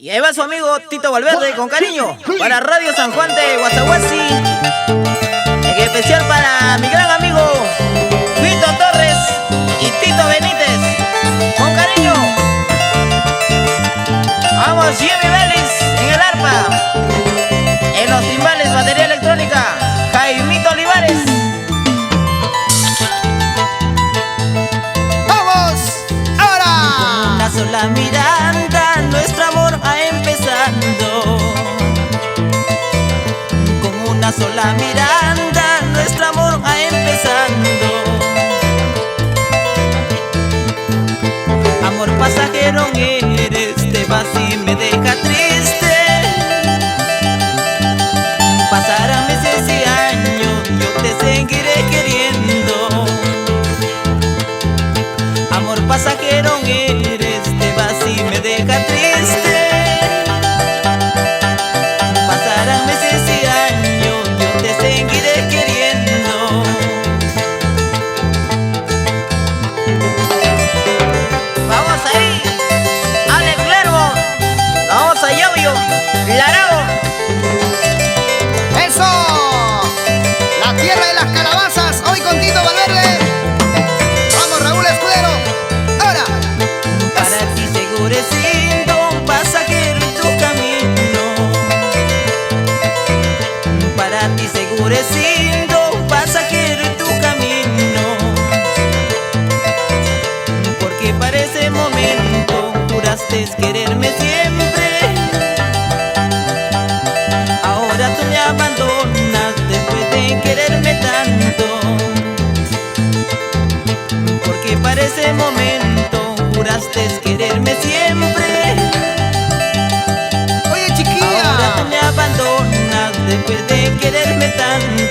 Y ahí va su amigo Tito Valverde con cariño para Radio San Juan de Guasaguasi. En especial para mi gran amigo Vito Torres y Tito Benítez. Con cariño. Vamos, Jimmy Vélez en el arpa. En los timbales, batería electrónica, Jaimito Olivares. ¡Vamos! ¡Ahora! Una sola mirada, nuestro amor ha empezado. Con una sola mirada, nuestro amor ha empezado. Amor pasajero eres, te vas y me deja triste. Pasarán meses y años, yo te seguiré queriendo. Amor pasajero eres, te vas y me deja triste. Pasarán meses y años, yo te seguiré queriendo. Vamos ahí, Alex Lerbo, vamos a Yobio, Larao. ¡Eso! La tierra de las calabazas, hoy con Tito Valverde. ¡Vamos, Raúl Escudero! ¡Ahora! Para ti seguro he sido un pasajero en tu camino. Para ti seguro he sido un pasajero en tu camino. Porque para ese momento juraste quererme siempre. Ahora tú me abandonas después de quererme tanto. Porque para ese momento juraste quererme siempre. Oye, chiquilla. Ahora tú me abandonas después de quererme tanto.